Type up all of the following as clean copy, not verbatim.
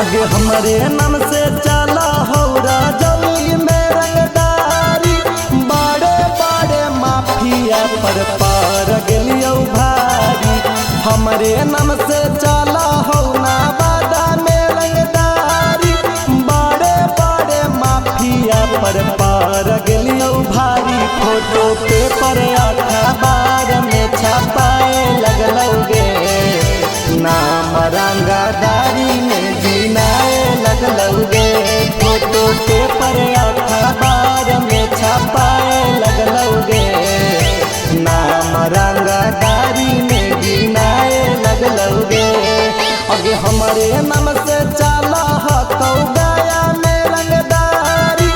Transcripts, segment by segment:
आगे हमारे नाम से चला हो राजौली में रंगदारी। बड़े बड़े माफिया पर पार गेलियो भारी। हमारे नाम से चला हो नवादा में रंगदारी। बड़े बड़े माफिया पर पार गेलियो भारी। फोटो पेपर अखबार में छपाए लगलोगे। नाम रंगदारी में जीनाए लगलोगे। फोटो पेपर अखबार में छपाए लगलोगे। नाम रंगदारी में जीनाए लगलोगे। आगे हमारे नाम से चला तो गया में रंगदारी।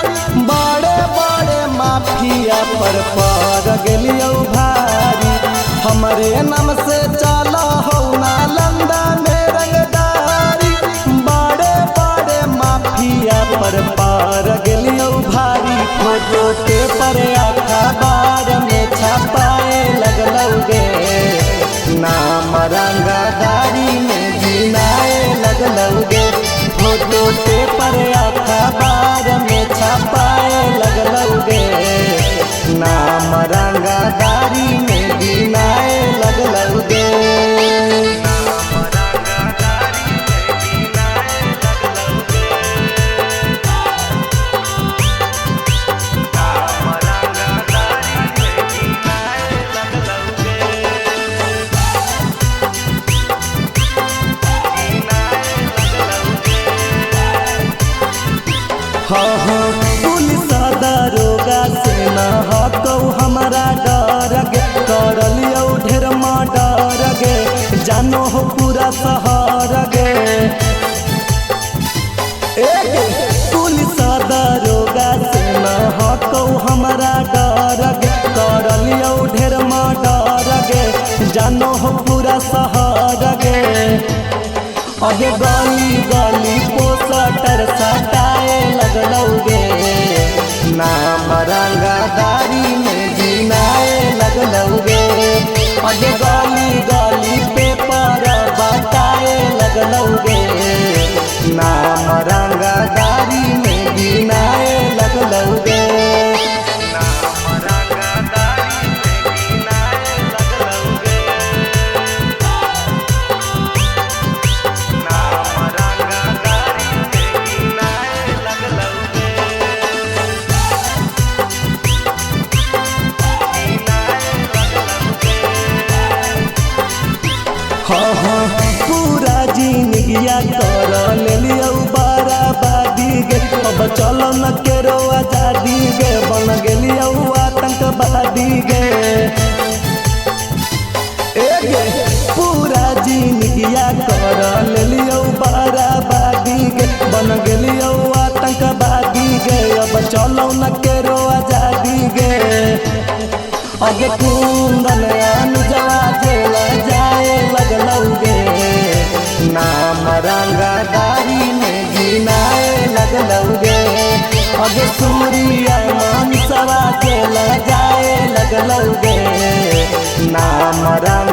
बड़े बड़े माफिया पर पार गेलियो भारी। हमारे नाम से चला हो नालंदा में रंगदारी। बड़े बड़े माफिया पर पार गेलियो भारी। फोटो पेपर अखबार में छपाए लगलोगे। नाम रंगदारी में जीनाए लगलोगे। फोटो पेपर अखबार में छपाए लगलोगे। नाम रंगदारी में जीनाए लगलोगे। हाँ हाँ पुलिस दरोगा से न हको हमारा डर गे। कर लियो ढेर डर गे। जानो हो पूरा शहर गे। पुलिस दरोगा से न हको हमारा डर गे। कर लियो ढेर डर गे। जानो हो पूरा शहर गे। आगे गली गली पोस्टर सटाए लगलोगे। नाम रंगदारी में जीनाए लगलोगे। आगे गली गली पेपर बताए लगलोगे। नाम रंगदारी में जीनाए लगलोगे। हाँ हाँ पूरा जिंदगिया कर लियो बराबादी गे। अब चलो न केरो आजादी गे। बन गेलियो आतंकवादी गे। पूरा जिंदगिया कर लियो बराबादी गे। बन गेलियो आतंकवादी गे। अब चलो न केरो आजादी गे। आगे कुंदन अनुजवा जेल जाए लगलोगे। नाम रंगदारी में जीनाए लगलोगे। आगे सूर्या मनसवा जेल जाए लगलोगे। नाम रंग